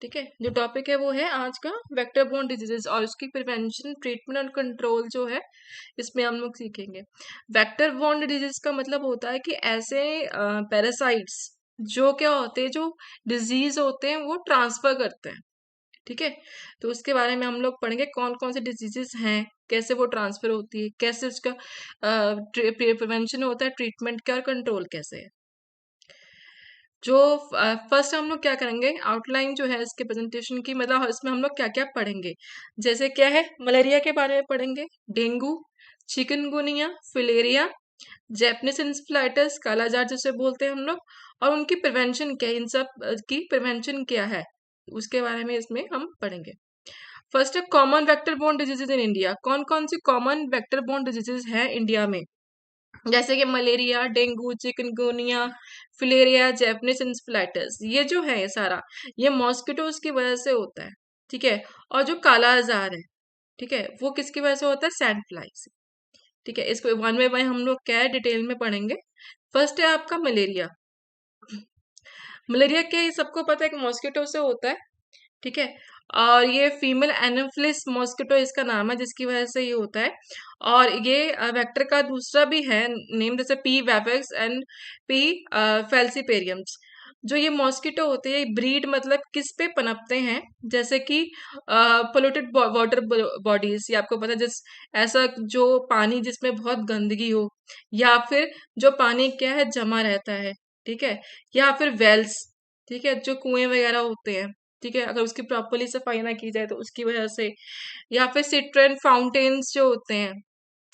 ठीक है, जो टॉपिक है वो है आज का वेक्टर बोर्न डिजीजेस और उसकी प्रिवेंशन, ट्रीटमेंट और कंट्रोल जो है इसमें हम लोग सीखेंगे। वेक्टर बोर्न डिजीज का मतलब होता है कि ऐसे पैरासाइट्स जो क्या होते हैं, जो डिजीज होते हैं वो ट्रांसफर करते हैं। ठीक है, तो उसके बारे में हम लोग पढ़ेंगे कौन कौन से डिजीजेस हैं, कैसे वो ट्रांसफर होती है, कैसे उसका प्रिवेंशन होता है, ट्रीटमेंट क्या और कंट्रोल कैसे है। जो फर्स्ट हम लोग क्या करेंगे, आउटलाइन जो है इसके प्रेजेंटेशन की, मतलब इसमें हम लोग क्या क्या पढ़ेंगे। जैसे क्या है, मलेरिया के बारे में पढ़ेंगे, dengue, chikungunya, filaria, Japanese encephalitis, kala azar जिसे बोलते हैं हम लोग, और उनकी प्रिवेंशन क्या है, इन सब की प्रिवेंशन क्या है, उसके बारे में इसमें हम पढ़ेंगे। फर्स्ट है common vector borne diseases in India. कौन कौन सी कॉमन वेक्टर बोर्न डिजीजेज है इंडिया में, जैसे कि malaria, dengue, chikungunya, filaria, Japanese encephalitis, ये जो है ये सारा, ये मॉस्किटोज की वजह से होता है। ठीक है, और जो काला आजार है, ठीक है, वो किसकी वजह से होता है, सैंड फ्लाई से। ठीक है, इसको वन बाय वन हम लोग क्या है डिटेल में पढ़ेंगे। फर्स्ट है आपका मलेरिया। मलेरिया क्या है, ये सबको पता है कि मॉस्किटो से होता है। ठीक है, और ये फीमेल एनोफिलिस मॉस्किटो इसका नाम है, जिसकी वजह से ये होता है। और ये वेक्टर का दूसरा भी है नेम, जैसे पी वेवेक्स एंड पी फेल्सीपेरियम्स। जो ये मॉस्किटो होते हैं, ये ब्रीड मतलब किस पे पनपते हैं, जैसे कि पोल्यूटेड वाटर बॉडीज, ये आपको पता है, जिस ऐसा जो पानी जिसमें बहुत गंदगी हो, या फिर जो पानी क्या है जमा रहता है। ठीक है, या फिर वेल्स, ठीक है, जो कुएं वगैरह होते हैं, ठीक है, अगर उसकी प्रॉपरली सफाई ना की जाए तो उसकी वजह से, या फिर सिट्रेन फाउंटेन्स जो होते हैं,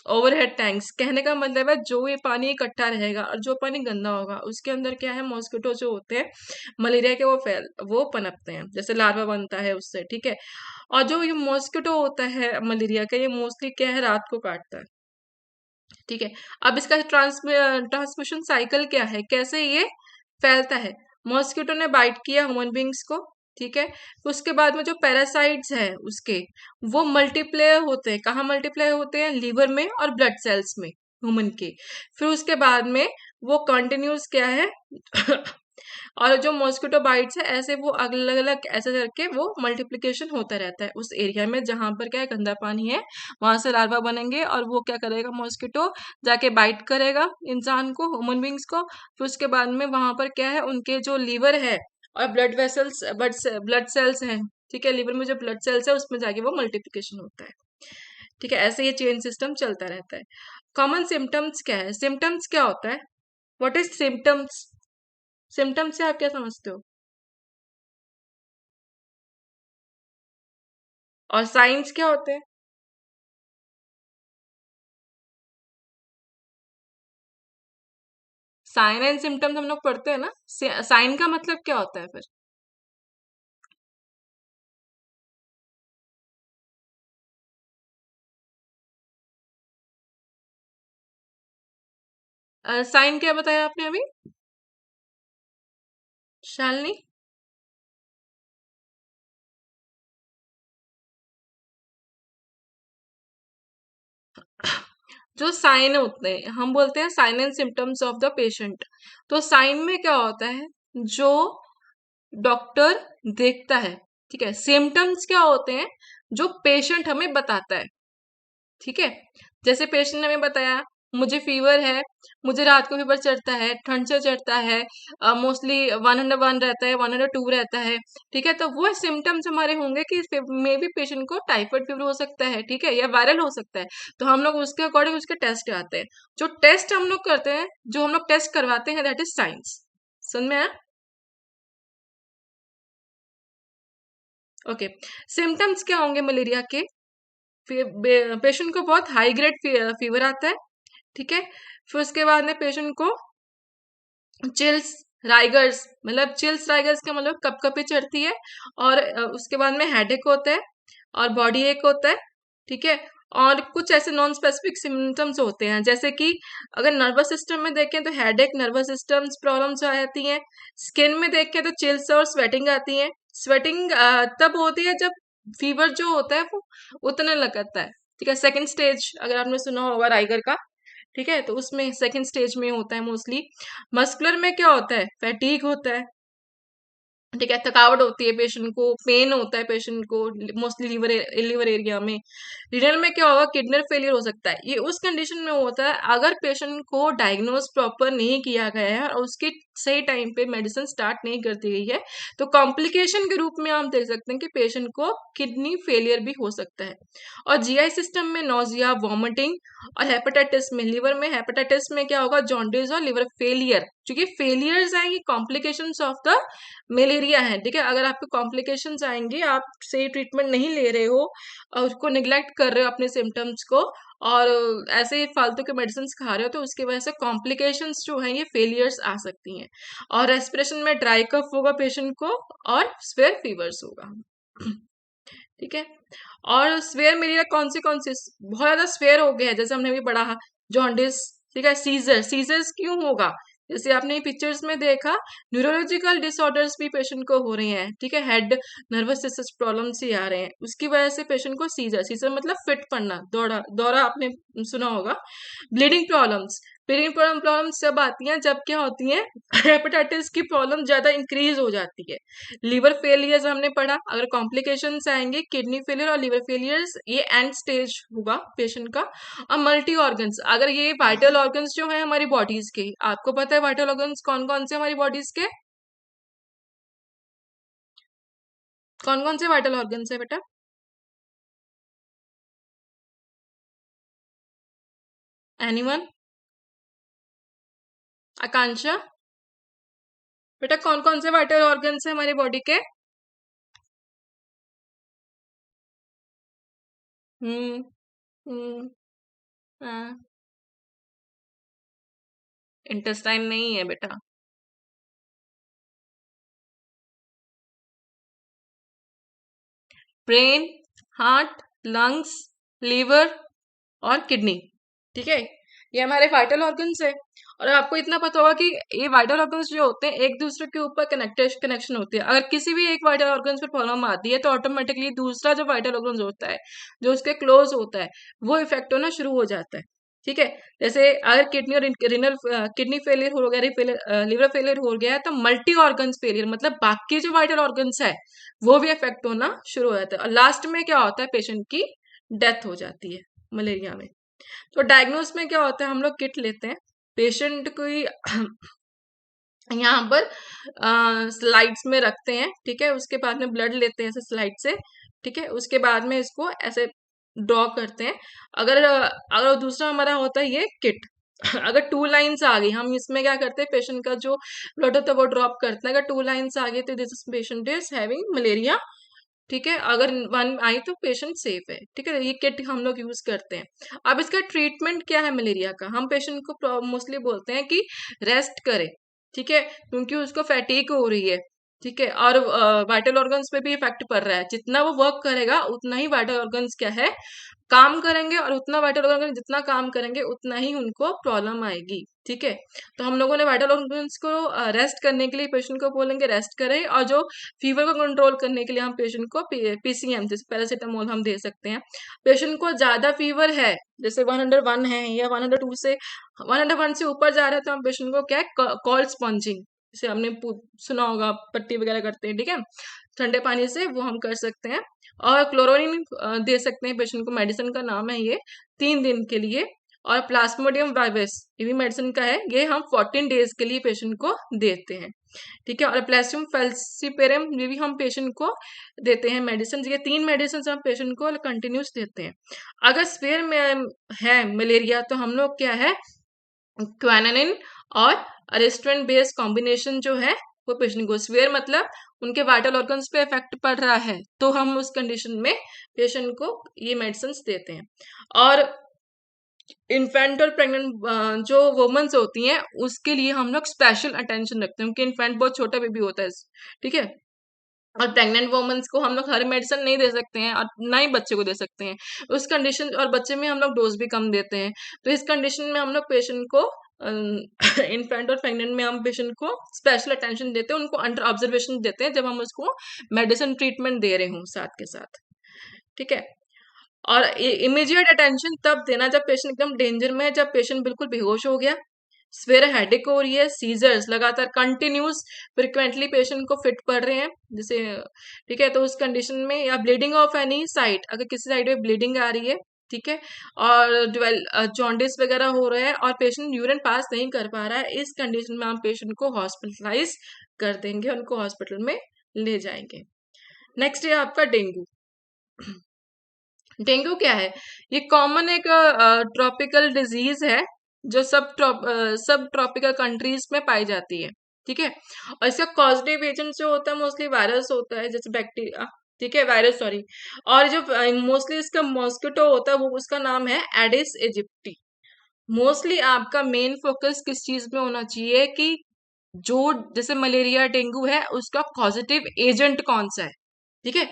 ओवरहेड टैंक्स, कहने का मतलब है जो ये पानी इकट्ठा रहेगा और जो पानी गंदा होगा उसके अंदर क्या है, मॉस्किटो जो होते हैं मलेरिया के, वो पनपते हैं, जैसे लार्वा बनता है उससे। ठीक है, और जो ये मॉस्किटो होता है मलेरिया का, ये मोस्टली क्या है, रात को काटता है। ठीक है, अब इसका ट्रांसमिशन साइकिल क्या है, कैसे ये फैलता है। मॉस्किटो ने बाइट किया ह्यूमन बींग्स को, ठीक है, उसके बाद में जो पैरासाइट्स है उसके, वो मल्टीप्लाई होते हैं, कहाँ मल्टीप्लाई होते हैं, लीवर में और ब्लड सेल्स में ह्यूमन के। फिर उसके बाद में वो कंटिन्यूस क्या है और जो मॉस्किटो बाइट्स है, ऐसे वो अलग अलग ऐसे करके वो मल्टीप्लिकेशन होता रहता है उस एरिया में जहां पर क्या है, गंदा पानी है, वहां से लार्वा बनेंगे और वो क्या करेगा, मॉस्किटो जाके बाइट करेगा इंसान को, ह्यूमन बींग्स को। फिर उसके बाद में वहां पर क्या है, उनके जो लीवर है और ब्लड वेसल्स, ब्लड सेल्स हैं, ठीक है, लीवर में जो ब्लड सेल्स है उसमें जाके वो मल्टीप्लिकेशन होता है। ठीक है, ऐसे ये चेन सिस्टम चलता रहता है। कॉमन सिम्टम्स क्या है, सिम्टम्स क्या होता है, व्हाट इज सिम्टम्स, सिम्टम्स से आप क्या समझते हो, और साइंस क्या होते हैं। साइन एंड सिम्टम्स हम लोग पढ़ते हैं ना, साइन का मतलब क्या होता है फिर। साइन क्या बताया आपने अभी, शालिनी। जो साइन होते हैं हम बोलते हैं sign and symptoms of the patient. तो साइन में क्या होता है, जो डॉक्टर देखता है। ठीक है, सिम्टम्स क्या होते हैं, जो पेशेंट हमें बताता है। ठीक है, जैसे पेशेंट ने हमें बताया मुझे फीवर है, मुझे रात को फीवर चढ़ता है, ठंड से चढ़ता है, मोस्टली 101 रहता है, 102 रहता है। ठीक है, तो वो सिम्टम्स हमारे होंगे कि मे बी पेशेंट को टाइफाइड फीवर हो सकता है, ठीक है, या वायरल हो सकता है। तो हम लोग उसके अकॉर्डिंग उसके टेस्ट आते हैं। जो टेस्ट हम लोग करते हैं, जो हम लोग टेस्ट करवाते हैं, दैट इज साइंस। समझ में आया। ओके, सिम्टम्स क्या होंगे मलेरिया के, पेशेंट को बहुत हाई ग्रेड फीवर आता है। ठीक है, फिर उसके बाद में पेशेंट को चिल्स, राइगर्स, मतलब चिल्स राइगर्स का मतलब कपकपी चढ़ती है, और उसके बाद में हेडेक होता है और बॉडी एक होता है। ठीक है, और कुछ ऐसे नॉन स्पेसिफिक सिम्टम्स होते हैं, जैसे कि अगर नर्वस सिस्टम में देखें तो हेडेक, नर्वस सिस्टम प्रॉब्लम्स आ जाती हैं। स्किन में देखें तो चिल्स और स्वेटिंग आती है। स्वेटिंग तब होती है जब फीवर जो होता है वो उतने लगता है। ठीक है, सेकंड स्टेज अगर आपने सुना होगा राइगर का। ठीक है, तो उसमें सेकंड स्टेज में होता है मोस्टली। मस्कुलर में क्या होता है, फैटीग होता है। ठीक है, थकावट होती है पेशेंट को, पेन होता है पेशेंट को, मोस्टली लिवर एरिया में। रीनल में क्या होगा, किडनी फेलियर हो सकता है। ये उस कंडीशन में होता है अगर पेशेंट को डायग्नोज प्रॉपर नहीं किया गया है और उसके सही टाइम पे मेडिसिन स्टार्ट नहीं कर दी गई है, तो कॉम्प्लिकेशन के रूप में हम देख सकते हैं कि पेशेंट को किडनी फेलियर भी हो सकता है। और जीआई सिस्टम में नोजिया, वॉमिटिंग, और हेपेटाइटिस में, लिवर में हेपेटाइटिस में क्या होगा, जॉन्डिस और लिवर फेलियर। क्योंकि फेलियर्स आएंगे कॉम्प्लिकेशंस ऑफ द मलेरिया है, ठीक है। अगर आपके कॉम्प्लिकेशंस आएंगे, आप सही ट्रीटमेंट नहीं ले रहे हो और उसको निग्लेक्ट कर रहे हो अपने सिम्टम्स को, और ऐसे ही फालतू के मेडिसिन खा रहे हो, तो उसकी वजह से कॉम्प्लिकेशंस जो हैं ये फेलियर्स आ सकती हैं। और रेस्पिरेशन में ड्राई कफ होगा पेशेंट को, और स्वेयर फीवर्स होगा। ठीक है। और स्वेयर मलेरिया कौन से बहुत ज्यादा स्वेयर हो गया है, जैसे हमने भी पढ़ा जॉन्डिस, ठीक है। सीजर्स क्यों होगा, जैसे आपने पिक्चर्स में देखा, न्यूरोलॉजिकल डिसऑर्डर्स भी पेशेंट को हो रहे हैं, ठीक है। हेड नर्वस सिस्टम प्रॉब्लम्स ही आ रहे हैं, उसकी वजह से पेशेंट को सीजर मतलब फिट पड़ना, दौरा दौरा आपने सुना होगा। ब्लीडिंग प्रॉब्लम्स जब आती हैं, जब क्या होती हैं, हेपेटाइटिस की प्रॉब्लम ज्यादा इंक्रीज हो जाती है। लिवर फेलियर्स हमने पढ़ा, अगर कॉम्प्लिकेशंस आएंगे किडनी फेलियर और लिवर फेलियर्स, ये एंड स्टेज होगा पेशेंट का। और मल्टी ऑर्गन्स, अगर ये वाइटल ऑर्गन्स जो है हमारी बॉडीज के, आपको पता है वाइटल ऑर्गन्स कौन कौन से हमारी बॉडीज के, कौन कौन से वाइटल ऑर्गन्स है बेटा? एनीवन? आकांक्षा, बेटा कौन कौन से वाइटल ऑर्गन्स है हमारी बॉडी के? हम्म। हम्म। हाँ। इंटेस्टाइन नहीं है बेटा। ब्रेन, हार्ट, लंग्स, लीवर और किडनी, ठीक है। ये हमारे वाइटल ऑर्गन्स है। और आपको इतना पता होगा कि ये वाइटल ऑर्गन्स जो होते हैं एक दूसरे के ऊपर कनेक्शन होती है। अगर किसी भी एक वाइटल ऑर्गन्स पर प्रॉब्लम आती है, तो ऑटोमेटिकली दूसरा जो वाइटल ऑर्गन्स होता है, जो उसके क्लोज होता है, वो इफेक्ट होना शुरू हो जाता है, ठीक है। जैसे अगर किडनी और रिनल किडनी फेलियर हो गया, लिवर फेलियर हो गया है, तो मल्टी ऑर्गन्स फेलियर मतलब बाकी जो वाइटल ऑर्गन्स है वो भी इफेक्ट होना शुरू हो जाता है, और लास्ट में क्या होता है, पेशेंट की डेथ हो जाती है मलेरिया में। तो डायग्नोस में क्या होता है, हम लोग किट लेते हैं पेशेंट को यहाँ पर स्लाइड्स में रखते हैं, ठीक है। उसके बाद में ब्लड लेते हैं ऐसे स्लाइड से, ठीक है। उसके बाद में इसको ऐसे ड्रॉ करते हैं। अगर दूसरा हमारा होता है ये किट, अगर टू लाइंस आ गई, हम इसमें क्या करते हैं, पेशेंट का जो ब्लड होता है वो ड्रॉप करते हैं। अगर टू लाइंस आ गई तो this patient is having malaria, ठीक है। अगर वन आई तो पेशेंट सेफ है, ठीक है। ये किट हम लोग यूज करते हैं। अब इसका ट्रीटमेंट क्या है मलेरिया का, हम पेशेंट को मोस्टली बोलते हैं कि रेस्ट करे, ठीक है, क्योंकि उसको फैटीग हो रही है, ठीक है। और वाइटल ऑर्गन्स पे भी इफेक्ट पड़ रहा है, जितना वो वर्क करेगा उतना ही वाइटल ऑर्गन्स क्या है, काम करेंगे, और उतना वाइटल ऑर्गन जितना काम करेंगे उतना ही उनको प्रॉब्लम आएगी, ठीक है। तो हम लोगों ने वाइटल ऑर्गन्स को रेस्ट करने के लिए पेशेंट को बोलेंगे रेस्ट करें, और जो फीवर को कंट्रोल करने के लिए हम पेशेंट को पीसीएम जैसे पैरासीटामोल हम दे सकते हैं। पेशेंट को ज्यादा फीवर है, जैसे 101 है या 102 से 101 से ऊपर जा रहा है, तो हम पेशेंट को क्या है, कॉल्ड स्पॉन्जिंग, जैसे हमने सुना होगा पट्टी वगैरह करते हैं, ठीक है, ठंडे पानी से वो हम कर सकते हैं। और क्लोरोनिन दे सकते हैं पेशेंट को, मेडिसिन का नाम है ये, 3 दिन के लिए। और प्लाज्मोडियम वाइवस ये भी मेडिसिन का है, ये हम 14 डेज के लिए पेशेंट को देते हैं, ठीक है। और प्लेसियम फेल्सिपेरम ये भी हम पेशेंट को देते हैं मेडिसिन। ये 3 मेडिसिन हम पेशेंट को कंटिन्यूस देते हैं। अगर स्पेयर में है मलेरिया, तो हम लोग क्या है, क्वानिन और अरेस्टोरेंट बेस्ड कॉम्बिनेशन जो है वो पेशेंट को, स्वेयर मतलब उनके वाइटल ऑर्गन्स पे इफेक्ट पड़ रहा है, तो हम उस कंडीशन में पेशेंट को ये मेडिसिन देते हैं। और इन्फेंट और प्रेग्नेंट जो वुमेन्स होती हैं, उसके लिए हम लोग स्पेशल अटेंशन रखते हैं, क्योंकि इन्फेंट बहुत छोटा बेबी होता है, ठीक है। और प्रेग्नेंट वुमेन्स को हम लोग हर मेडिसिन नहीं दे सकते हैं, और ना ही बच्चे को दे सकते हैं उस कंडीशन, और बच्चे में हम लोग डोज भी कम देते हैं। तो इस कंडीशन में हम लोग पेशेंट को इन्फेंट और प्रेग्नेंट में हम पेशेंट को स्पेशल अटेंशन देते हैं, उनको अंडर ऑब्जर्वेशन देते हैं जब हम उसको मेडिसिन ट्रीटमेंट दे रहे हूँ साथ के साथ, ठीक है। और इमीडिएट अटेंशन तब देना जब पेशेंट एकदम डेंजर में है, जब पेशेंट बिल्कुल बेहोश हो गया, स्वेयर हेडेक हो रही है, सीजर्स लगातार कंटिन्यूस फ्रिक्वेंटली पेशेंट को फिट पड़ रहे हैं जैसे, ठीक है, तो उस कंडीशन में, या ब्लीडिंग ऑफ एनी साइड, अगर किसी साइड में ब्लीडिंग आ रही है, ठीक है, और जॉन्डिस वगैरह हो रहा है और पेशेंट यूरिन पास नहीं कर पा रहा है, इस कंडीशन में हम पेशेंट को हॉस्पिटलाइज कर देंगे, उनको हॉस्पिटल में ले जाएंगे। नेक्स्ट है आपका डेंगू। डेंगू क्या है? ये कॉमन एक ट्रॉपिकल डिजीज है जो सब ट्रॉपिकल कंट्रीज में पाई जाती है, ठीक है, और इसका कॉजेटिव एजेंट जो होता है मोस्टली वायरस होता है, जैसे बैक्टीरिया, ठीक है, वायरस सॉरी, और जो मोस्टली इसका मॉस्किटो होता है वो उसका नाम है एडिस इजिप्टी। मोस्टली आपका मेन फोकस किस चीज में होना चाहिए कि जो जैसे मलेरिया डेंगू है उसका पॉजिटिव एजेंट कौन सा है, ठीक है,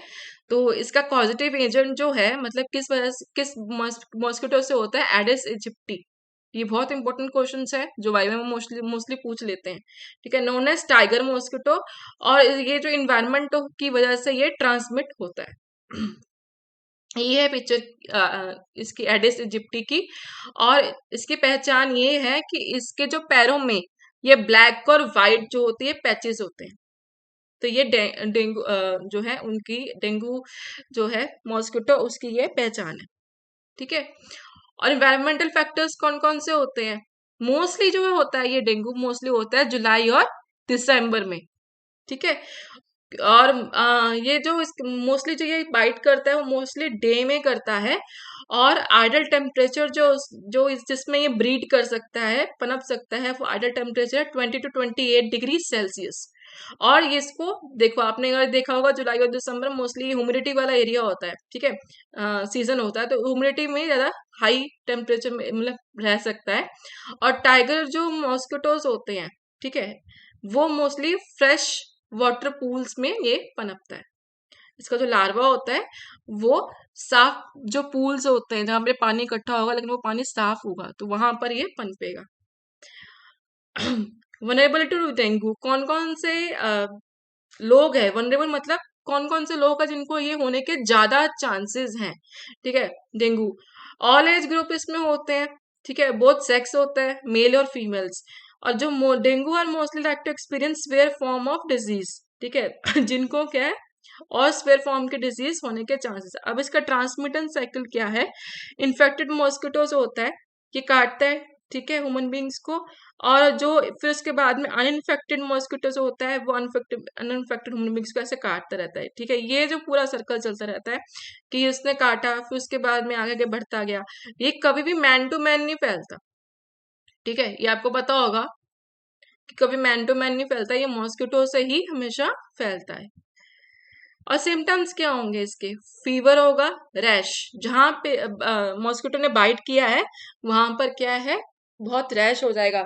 तो इसका पॉजिटिव एजेंट जो है मतलब किस वजह से किस मॉस्किटो से होता है, एडिस इजिप्टी। ये बहुत इंपॉर्टेंट क्वेश्चन है जो वाइवा में मोस्टली मोस्टली पूछ लेते हैं, ठीक है, नोन एज टाइगर मॉस्किटो, और ये जो इन्वायरमेंट की वजह से ये ट्रांसमिट होता है। ये है पिक्चर इसकी एडिस इजिप्टी की, और इसकी पहचान ये है कि इसके जो पैरों में ये ब्लैक और वाइट जो होती है पैचेस होते हैं, तो ये डेंगू जो है उनकी डेंगू जो है मॉस्किटो उसकी ये पहचान है, ठीक है। और इन्वायरमेंटल फैक्टर्स कौन कौन से होते हैं? मोस्टली जो है होता है ये डेंगू मोस्टली होता है जुलाई और दिसंबर में, ठीक है, और ये जो मोस्टली जो ये बाइट करता है वो मोस्टली डे में करता है, और आइडल टेम्परेचर जिसमें ये ब्रीड कर सकता है, पनप सकता है, वो ideal temperature 20 to 28 degree Celsius. और ये इसको देखो, आपने अगर देखा होगा जुलाई और दिसंबर मोस्टली ह्यूमिडिटी वाला एरिया होता है, ठीक है, सीजन होता है, तो ह्यूमिडिटी में ज्यादा हाई टेम्परेचर में मतलब रह सकता है। और टाइगर जो मॉस्किटोज होते हैं, ठीक है, वो मोस्टली फ्रेश वाटर पूल्स में ये पनपता है। इसका जो लार्वा होता है वो साफ जो पूल्स होते हैं जहां पे पानी इकट्ठा होगा लेकिन वो पानी साफ होगा तो वहां पर ये पनपेगा। वनरेबिलिटी टू डेंगू, कौन कौन से लोग हैं वनरेबल, मतलब कौन कौन से लोग हैं जिनको ये होने के ज्यादा चांसेस हैं, ठीक है, डेंगू। ऑल एज ग्रुप इसमें होते हैं, ठीक है, बोथ सेक्स होता है, मेल और फीमेल्स। और जो dengue are mostly like to experience severe form of disease, ठीक है, जिनको क्या है और स्वेयर फॉर्म के डिजीज होने के चांसेस। अब इसका ट्रांसमिशन साइकिल क्या है? इन्फेक्टेड मॉस्किटो जो होता है ये काटता है, ठीक है, ह्यूमन बींग्स को, और जो फिर उसके बाद में अनइन्फेक्टेड मॉस्किटो जो होता है वो अनइन्फेक्टेड ह्यूमन बींग्स को ऐसे काटता रहता है, ठीक है, ये जो पूरा सर्कल चलता रहता है कि उसने काटा फिर उसके बाद में आगे आगे बढ़ता गया, ये कभी भी मैन टू मैन नहीं फैलता, ठीक है, ये आपको पता होगा कि कभी मैन टू मैन नहीं फैलता, ये मॉस्किटो से ही हमेशा फैलता है। और सिम्टम्स क्या होंगे इसके? फीवर होगा, रैश, जहां पे मॉस्किटो ने बाइट किया है वहां पर क्या है, बहुत रैश हो जाएगा,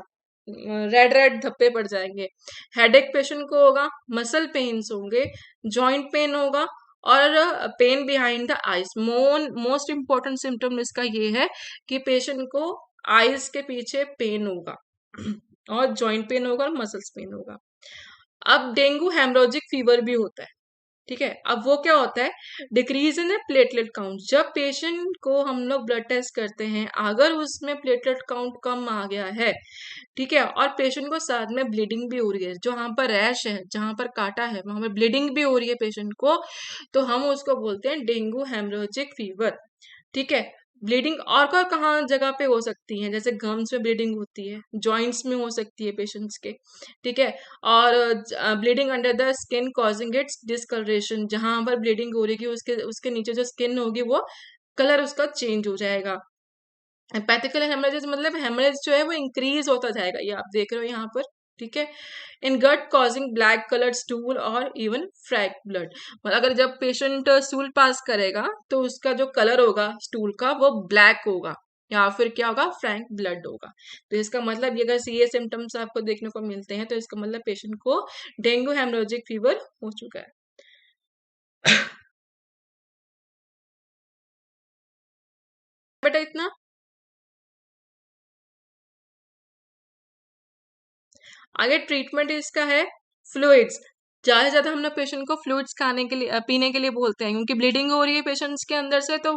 रेड रेड धब्बे पड़ जाएंगे। हेडेक पेशेंट को होगा, मसल पेन्स होंगे, जॉइंट पेन होगा, और pain behind the eyes. Most important symptom इसका ये है कि पेशेंट को आईज के पीछे पेन होगा और जॉइंट पेन होगा और मसल्स पेन होगा। अब डेंगू हेमरोजिक फीवर भी होता है, ठीक है, अब वो क्या होता है, डिक्रीज इन प्लेटलेट काउंट। जब पेशेंट को हम लोग ब्लड टेस्ट करते हैं अगर उसमें प्लेटलेट काउंट कम आ गया है, ठीक है, और पेशेंट को साथ में ब्लीडिंग भी हो रही है, जहां पर रैश है जहां पर काटा है वहां पर ब्लीडिंग भी हो रही है पेशेंट को, तो हम उसको बोलते हैं डेंगू हेमरोजिक फीवर, ठीक है। ब्लीडिंग और का कहाँ जगह पे हो सकती है, जैसे गम्स में ब्लीडिंग होती है, जॉइंट्स में हो सकती है पेशेंट्स के, ठीक है, और bleeding under the skin causing its discolouration, जहां पर ब्लीडिंग हो रही है उसके उसके नीचे जो स्किन होगी वो कलर उसका चेंज हो जाएगा। पैथिकल हेमरेजेस मतलब हेमरेज जो है वो इंक्रीज होता जाएगा, ये आप देख रहे हो यहाँ पर, ठीक है। इन गट कॉजिंग ब्लैक कलर्ड स्टूल और इवन फ्रैक ब्लड, मतलब अगर जब पेशेंट स्टूल पास करेगा तो उसका जो कलर होगा स्टूल का वो ब्लैक होगा या फिर क्या होगा, फ्रैंक ब्लड होगा। तो इसका मतलब ये अगर ये सिम्टम्स आपको देखने को मिलते हैं तो इसका मतलब पेशेंट को डेंगू हेमरोजिक फीवर हो चुका है। बेटा इतना आगे ट्रीटमेंट इसका है फ्लूइड्स। ज़्यादा से ज़्यादा हम लोग पेशेंट को फ्लूइड्स खाने के लिए पीने के लिए बोलते हैं, क्योंकि ब्लीडिंग हो रही है पेशेंट्स के अंदर से, तो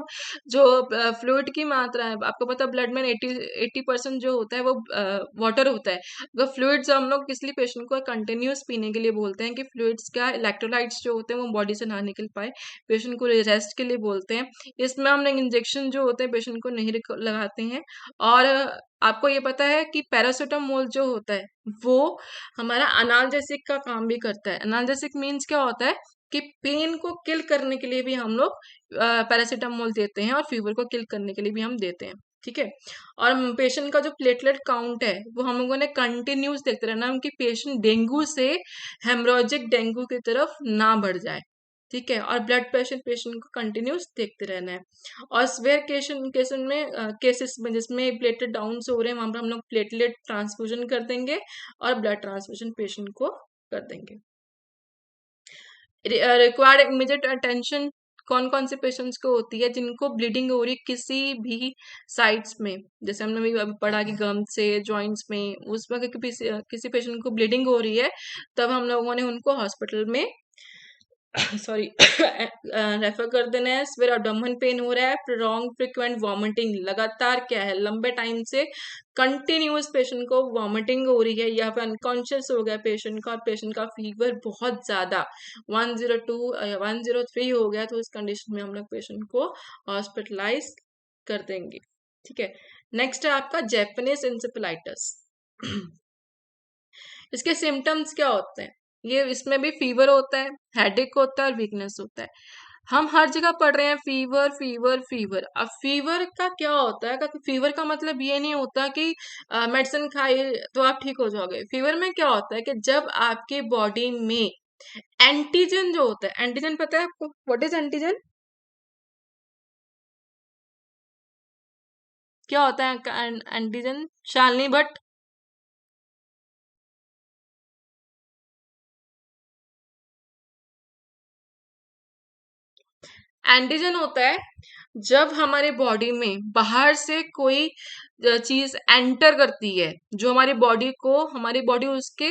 जो फ्लूइड की मात्रा है, आपको पता है ब्लड में 80% जो होता है वो वाटर होता है। अगर फ्लूइड्स हम लोग इसलिए पेशेंट को कंटिन्यूस पीने के लिए बोलते हैं कि फ्लूइड्स का इलेक्ट्रोलाइट्स जो होते हैं वो बॉडी से ना निकल पाए, पेशेंट को रेस्ट के लिए बोलते हैं। इसमें हम लोग इंजेक्शन जो होते हैं पेशेंट को नहीं लगाते हैं। और आपको ये पता है कि पैरासिटामोल जो होता है वो हमारा अनाल्जेसिक का काम भी करता है। अनाल्जेसिक मीन्स क्या होता है कि पेन को किल करने के लिए भी हम लोग पैरासिटामोल देते हैं, और फीवर को किल करने के लिए भी हम देते हैं। ठीक है। और पेशेंट का जो प्लेटलेट काउंट है वो हम लोगों ने कंटिन्यूस देखते रहना है कि पेशेंट डेंगू से हेमरोजिक डेंगू की तरफ ना बढ़ जाए। ठीक है। और ब्लड प्रेशर पेशेंट को कंटिन्यूस देखते रहना है। और स्वेयर केसेस में जिसमें प्लेटलेट डाउन से हो रहे हैं वहां पर हम लोग प्लेटलेट ट्रांसफ्यूजन कर देंगे और ब्लड ट्रांसफ्यूजन पेशेंट को कर देंगे। रिक्वायर्ड इमीडिएट अटेंशन कौन कौन से पेशेंट्स को होती है? जिनको ब्लीडिंग हो रही है किसी भी साइड्स में, जैसे हमने अभी पढ़ा कि गम से, जॉइंट्स में, उस वक्त किसी पेशेंट को ब्लीडिंग हो रही है, तब हम लोगों ने उनको हॉस्पिटल में सॉरी रेफर कर देना है। फिर abdomen पेन हो रहा है, प्रोलॉन्ग फ्रिक्वेंट वॉमिटिंग, लगातार क्या है लंबे टाइम से कंटिन्यूस पेशेंट को वॉमिटिंग हो रही है, या फिर अनकॉन्शियस हो गया पेशेंट का, और पेशेंट का फीवर बहुत ज्यादा 102 या 103 हो गया, तो इस कंडीशन में हम लोग पेशेंट को हॉस्पिटलाइज कर देंगे। ठीक है। नेक्स्ट है आपका जैपनीज इंसेफेलाइटिस। इसके सिम्टम्स क्या होते हैं? ये इसमें भी फीवर होता है, हेडेक होता है और वीकनेस होता है। हम हर जगह पढ़ रहे हैं फीवर फीवर फीवर। अब फीवर का क्या होता है? कि फीवर का मतलब ये नहीं होता कि मेडिसिन खाइए तो आप ठीक हो जाओगे। फीवर में क्या होता है कि जब आपके बॉडी में एंटीजन जो होता है, एंटीजन पता है आपको? What is antigen? क्या होता है एंटीजन? शालिनी भट्ट। एंटीजन होता है जब हमारे बॉडी में बाहर से कोई चीज एंटर करती है, जो हमारी बॉडी को, हमारी बॉडी उसके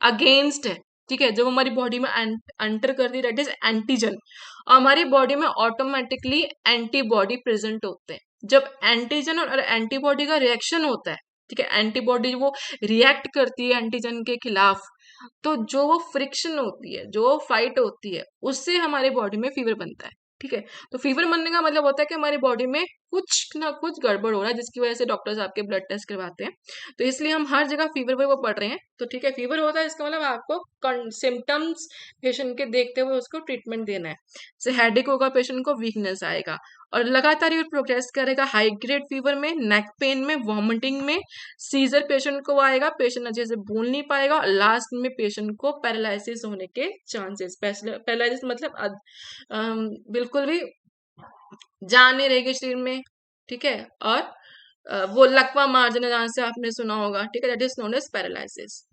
अगेंस्ट है। ठीक है। जब हमारी बॉडी में एंटर करती है, दैट इज एंटीजन। और हमारी बॉडी में ऑटोमेटिकली एंटीबॉडी प्रेजेंट होते हैं। जब एंटीजन और एंटीबॉडी का रिएक्शन होता है, ठीक है, एंटीबॉडी वो रिएक्ट करती है एंटीजन के खिलाफ, तो जो वो फ्रिक्शन होती है, जो फाइट होती है, उससे हमारे बॉडी में फीवर बनता है। ठीक है। तो फीवर बनने का मतलब होता है कि हमारी बॉडी में कुछ ना कुछ गड़बड़ हो रहा है, जिसकी वजह से डॉक्टर्स आपके ब्लड टेस्ट करवाते हैं। तो इसलिए हम हर जगह फीवर पे वो पढ़ रहे हैं। तो ठीक है, फीवर होता है इसका मतलब आपको सिम्टम्स पेशेंट के देखते हुए उसको ट्रीटमेंट देना है। जैसे हेडेक होगा पेशेंट को, वीकनेस आएगा, और लगातार ये प्रोग्रेस करेगा हाई ग्रेड फीवर में, नेक पेन में, वॉमिटिंग में, सीजर पेशेंट को आएगा, पेशेंट अच्छे से बोल नहीं पाएगा, और लास्ट में पेशेंट को पैरालिसिस होने के चांसेस। पैरालिसिस मतलब बिल्कुल भी जान नहीं रहेगी शरीर में। ठीक है। और वो लकवा मार देना, जहां से आपने सुना होगा। ठीक है। That is known as paralysis.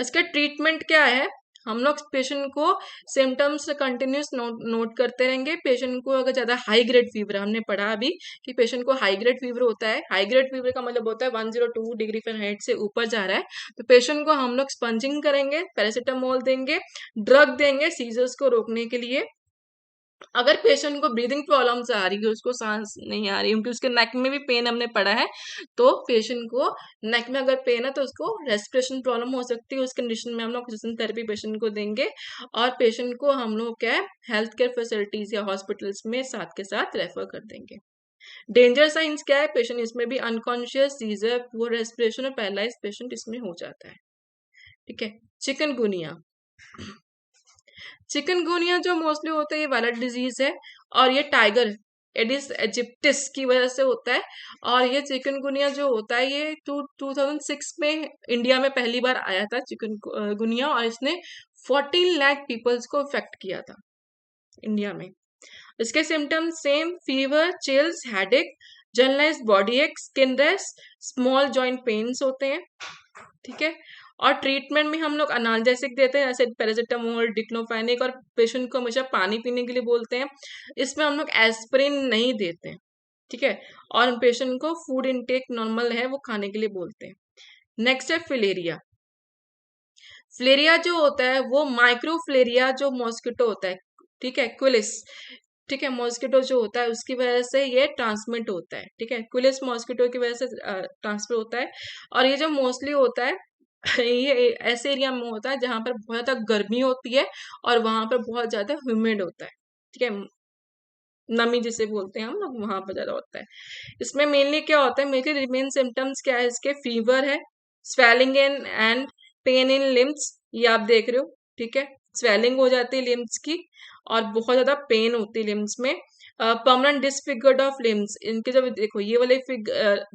इसका ट्रीटमेंट क्या है? हम लोग पेशेंट को सिम्टम्स कंटिन्यूस नोट करते रहेंगे। पेशेंट को अगर ज्यादा हाई ग्रेड फीवर, हमने पढ़ा अभी कि पेशेंट को हाई ग्रेड फीवर होता है, हाई ग्रेड फीवर का मतलब होता है 102 डिग्री फ़ारेनहाइट से ऊपर जा रहा है, तो पेशेंट को हम लोग स्पंजिंग करेंगे, पैरासिटामोल देंगे, ड्रग देंगे सीजर्स को रोकने के लिए। अगर पेशेंट को ब्रीदिंग प्रॉब्लम्स आ रही है, उसको सांस नहीं आ रही, क्योंकि उसके नेक में भी पेन हमने पढ़ा है, तो पेशेंट को नेक में अगर पेन है तो उसको रेस्पिरेशन प्रॉब्लम हो सकती है। उस कंडीशन में हम लोग ऑक्सीजन थेरेपी पेशेंट को देंगे, और पेशेंट को हम लोग क्या है हेल्थ केयर फैसिलिटीज या हॉस्पिटल्स में साथ के साथ रेफर कर देंगे। डेंजर साइंस क्या है? पेशेंट इसमें भी अनकॉन्शियस, सीजर, पुअर रेस्पिरेशन और पैरालाइज पेशेंट इसमें हो जाता है। ठीक है। चिकनगुनिया। चिकनगुनिया जो मोस्टली होता है ये वायरल डिजीज है, और ये टाइगर एडिस इजिप्टिस की वजह से होता है। और ये चिकनगुनिया जो होता है ये 2006 में इंडिया में पहली बार आया था चिकनगुनिया, और इसने 14 लाख पीपल्स को इफेक्ट किया था इंडिया में। इसके symptoms same, fever, chills, headache, generalised body ache, skin rash, small joint pains होते हैं। ठीक है। और ट्रीटमेंट में हम लोग अनाल्जेसिक देते हैं, जैसे पैरासिटामोल, डिक्लोफेनाक, और पेशेंट को हमेशा पानी पीने के लिए बोलते हैं। इसमें हम लोग एस्पिरिन नहीं देते हैं। ठीक है। और पेशेंट को फूड इनटेक नॉर्मल है वो खाने के लिए बोलते हैं। नेक्स्ट है फिलेरिया। फ्लेरिया जो होता है वो माइक्रोफ्लेरिया जो मॉस्किटो होता है, ठीक है, क्विलिस, ठीक है, मॉस्किटो जो होता है उसकी वजह से ये ट्रांसमिट होता है, ठीक है, क्विलिस मॉस्किटो की वजह से ट्रांसमिट होता है। और ये जो मोस्टली होता है ये ऐसे एरिया में होता है जहां पर बहुत ज्यादा गर्मी होती है और वहां पर बहुत ज्यादा ह्यूमिड होता है, ठीक है, नमी जिसे बोलते हैं हम लोग, वहां पर ज्यादा होता है। इसमें मेनली क्या होता है, मेनली मेन सिम्टम्स क्या है इसके, फीवर है, swelling in and pain in limbs, ये आप देख रहे हो, ठीक है, स्वेलिंग हो जाती है लिम्स की और बहुत ज्यादा पेन होती है लिम्स में। परमानेंट डिसफिगर्ड ऑफ लिम्स, इनके जब देखो ये वाले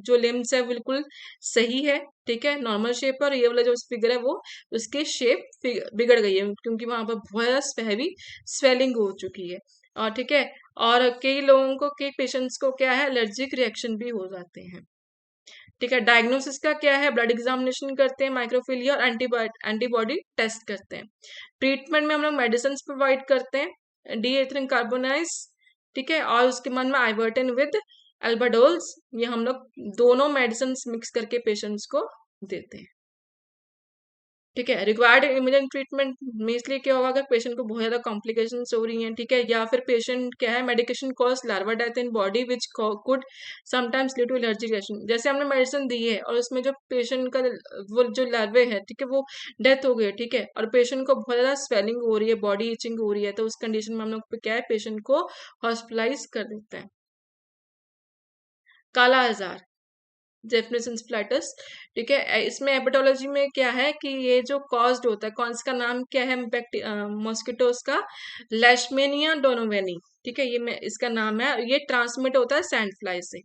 जो लिम्स है बिल्कुल सही है, ठीक है, नॉर्मल शेप पर, ये वाला जो फिगर है वो उसकी शेप बिगड़ गई है क्योंकि वहां पर बहुत ज्यादा हैवी स्वेलिंग हो चुकी है। और ठीक है, और कई लोगों को, कई पेशेंट्स को क्या है, एलर्जिक रिएक्शन भी हो जाते हैं, ठीक है। डायग्नोसिस का क्या है, ब्लड एग्जामिनेशन करते हैं, माइक्रोफिलिया और एंटीबॉडी टेस्ट करते हैं। ट्रीटमेंट में हम लोग मेडिसिन प्रोवाइड करते हैं, डी एथिलीन कार्बोनाइज, ठीक है, और उसके मन में आइवर्टेन विद एल्बाडोल्स, ये हम लोग दोनों मेडिसिन मिक्स करके पेशेंट्स को देते हैं, ठीक है। रिक्वायर्ड इमीडिएट ट्रीटमेंट में इसलिए क्या होगा, अगर पेशेंट को बहुत ज्यादा कॉम्प्लिकेशंस हो रही हैं, ठीक है, या फिर पेशेंट क्या है, medication cause larva death in body which could sometimes lead to allergy reaction, जैसे हमने मेडिसिन दी है और उसमें जो पेशेंट का वो जो लार्वे है, ठीक है, वो डेथ हो गई है, ठीक है, और पेशेंट को बहुत ज्यादा स्वेलिंग हो रही है, बॉडी इचिंग हो रही है, तो उस कंडीशन में हम लोग क्या है, पेशेंट को हॉस्पिटलाइज कर देते हैं। काला आजार, जेफनेसन स्प्लैटस, ठीक है, इसमें हेपेटोलॉजी में क्या है कि ये जो कॉज्ड होता है, कौन सा नाम क्या है मॉस्किटोस का, लेशमेनिया डोनोवेनी, ठीक है, ये मैं इसका नाम है, ये ट्रांसमिट होता है सैंड फ्लाई से,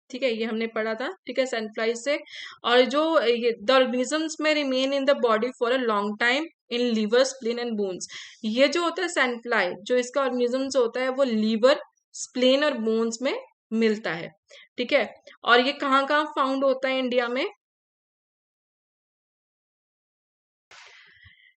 ठीक है, ये हमने पढ़ा था, ठीक है, सैंड फ्लाई से। और जो ये द ऑर्गेनिजम्स में remain in the body for a long time in liver, spleen and bones, ये जो होता है सैंड फ्लाई, जो इसका ऑर्गेनिजम्स होता है वो लीवर, स्प्लेन और बोन्स में मिलता है, ठीक है। और ये कहाँ कहाँ फाउंड होता है इंडिया में,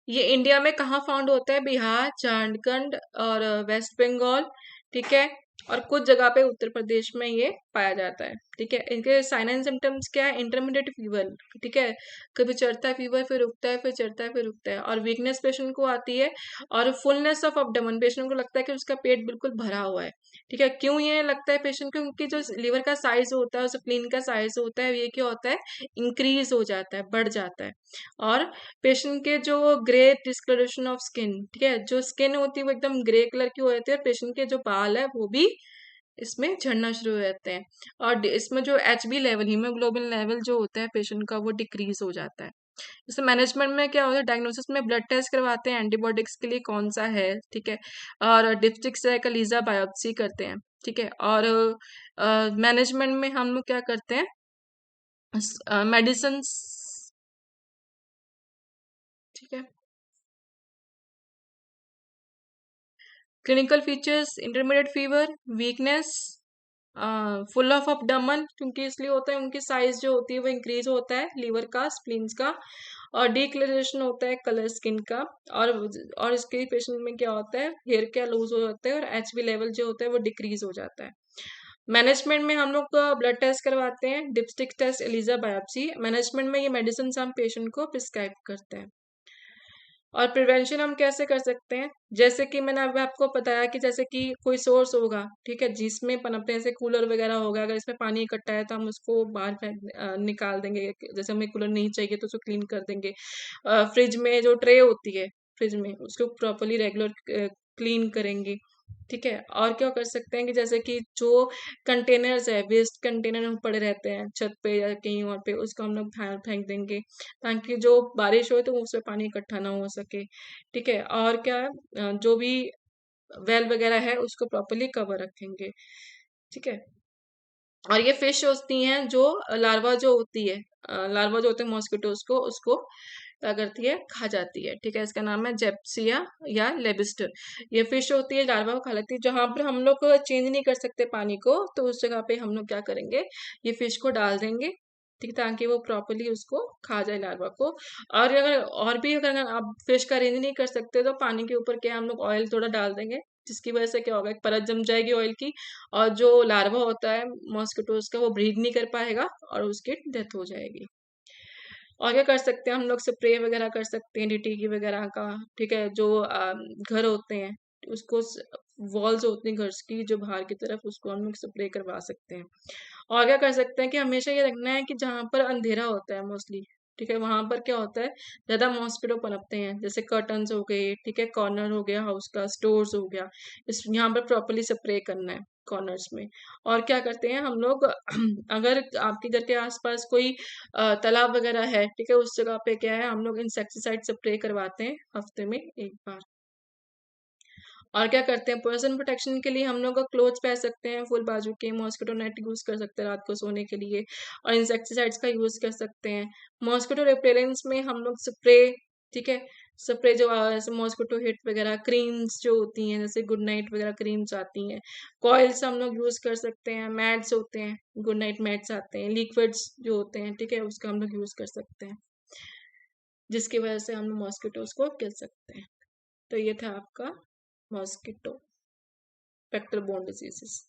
ये इंडिया में कहाँ फाउंड होता है, बिहार, झारखंड और वेस्ट बंगाल, ठीक है, और कुछ जगह पे उत्तर प्रदेश में ये पाया जाता है, ठीक है। इनके साइन एंड सिम्टम्स क्या है, इंटरमीडिएट फीवर, ठीक है, कभी चढ़ता है फीवर, फिर रुकता है, फिर चढ़ता है, फिर रुकता है, और वीकनेस पेशेंट को आती है, और फुलनेस ऑफ एब्डोमेन, पेशेंट को लगता है कि उसका पेट बिल्कुल भरा हुआ है, ठीक है। क्यों ये लगता है पेशेंट को, क्योंकि जो लीवर का साइज होता है, स्प्लीन का साइज होता है, ये क्या होता है, इंक्रीज हो जाता है, बढ़ जाता है। और पेशेंट के जो ग्रे डिस्कलरेशन ऑफ स्किन, ठीक है, जो स्किन होती है वो एकदम ग्रे कलर की हो जाती है, और पेशेंट के जो बाल है वो भी इसमें झड़ना शुरू हो जाते हैं। और इसमें जो HB लेवल, हीमोग्लोबिन लेवल जो होता है पेशेंट का, वो डिक्रीज हो जाता है। जैसे मैनेजमेंट में क्या होता है, डायग्नोसिस में ब्लड टेस्ट करवाते हैं एंटीबायोटिक्स के लिए कौन सा है, ठीक है, और डिप्स्टिक से कलीजा बायोप्सी करते हैं, ठीक है। और मैनेजमेंट में हम लोग क्या करते हैं, मेडिसिन, ठीक है। Clinical features, intermediate fever, weakness, full of abdomen, क्योंकि इसलिए होता है उनकी साइज जो होती है वो इंक्रीज होता है, लीवर का, स्प्लीन्स का, और डीक्लरेशन होता है कलर स्किन का। और इसके पेशेंट में क्या होता है, हेयर क्या लूज हो जाता है, और HB लेवल जो होता है वो डिक्रीज हो जाता है। मैनेजमेंट में हम लोग ब्लड टेस्ट करवाते हैं, डिप्स्टिक टेस्ट, एलिजा बायोप्सी, मैनेजमेंट में ये मेडिसिन हम पेशेंट को प्रिस्क्राइब करते हैं। और प्रिवेंशन हम कैसे कर सकते हैं, जैसे कि मैंने अभी आपको बताया कि जैसे कि कोई सोर्स होगा, ठीक है, जिसमें पनपने, जैसे कूलर वगैरह होगा, अगर इसमें पानी इकट्ठा है तो हम उसको बाहर निकाल देंगे, जैसे हमें कूलर नहीं चाहिए तो उसको क्लीन कर देंगे। फ्रिज में जो ट्रे होती है, फ्रिज में उसको प्रॉपरली रेगुलर क्लीन करेंगे, ठीक है। और क्या कर सकते हैं कि जैसे कि जो कंटेनर्स है, वेस्ट कंटेनर पड़े रहते हैं छत पे या कहीं और पे, उसको हम लोग फेंक देंगे, ताकि जो बारिश हो तो उसमें पानी इकट्ठा ना हो सके, ठीक है। और क्या है, जो भी वेल वगैरह है उसको प्रॉपरली कवर रखेंगे, ठीक है। और ये फिश होती हैं जो लार्वा जो होती है, लार्वा जो होते हैं मॉस्किटोज को, उसको क्या करती है, खा जाती है, ठीक है, इसका नाम है जेप्सिया या लेबिस्टर। ये फिश होती है, लार्वा को खा लेती है, जहां पर हम लोग चेंज नहीं कर सकते पानी को, तो उस जगह पे हम लोग क्या करेंगे, ये फिश को डाल देंगे, ठीक, ताकि वो प्रॉपरली उसको खा जाए लार्वा को। और अगर और भी अगर आप फिश का अरेंज नहीं कर सकते तो पानी के ऊपर क्या हम लोग ऑयल थोड़ा डाल देंगे, जिसकी वजह से क्या होगा, एक परत जम जाएगी ऑयल की, और जो लार्वा होता है मॉस्किटोज का वो ब्रीड नहीं कर पाएगा और उसकी डेथ हो जाएगी। और क्या कर सकते हैं हम लोग, स्प्रे वगैरह कर सकते हैं डीटीई वगैरह का, ठीक है। जो घर होते हैं उसको, वॉल्स होती हैं घर की जो बाहर की तरफ, उसको हम लोग स्प्रे करवा सकते हैं। और क्या कर सकते हैं कि हमेशा ये रखना है कि जहाँ पर अंधेरा होता है मोस्टली, ठीक है, वहां पर क्या होता है, ज्यादा मॉस्किटो पनपते हैं, जैसे कर्टन्स हो गए, ठीक है, कॉर्नर हो गया हाउस का, स्टोर्स हो गया, इस यहाँ पर प्रॉपरली स्प्रे करना है कॉर्नर्स में। और क्या करते हैं हम लोग अगर आपके घर के आसपास कोई तालाब वगैरह है, ठीक है, उस जगह पे क्या है, हम लोग इंसेक्टिसाइड स्प्रे करवाते हैं हफ्ते में एक बार। और क्या करते हैं, पर्सन प्रोटेक्शन के लिए हम लोग क्लोथ्स पहन सकते हैं फुल बाजू के, मॉस्किटो नेट यूज कर सकते हैं रात को सोने के लिए, और इंसेक्टिसाइड्स का यूज कर सकते हैं। मॉस्किटो रिपेलेंट्स में हम लोग स्प्रे, ठीक है, स्प्रे जो जैसे मॉस्किटो हिट वगैरह क्रीम्स जो होती हैं, जैसे गुड नाइट वगैरह क्रीम्स आती हैं, कॉइल्स हम लोग यूज कर सकते हैं, मैट्स होते हैं, गुड नाइट मैट्स आते हैं, लिक्विड्स जो होते हैं, ठीक है, उसका हम लोग यूज कर सकते हैं, जिसकी वजह से हम मॉस्किटोज को किल सकते हैं। तो ये था आपका मॉस्किटो वेक्टर बोर्न डिजीजेस।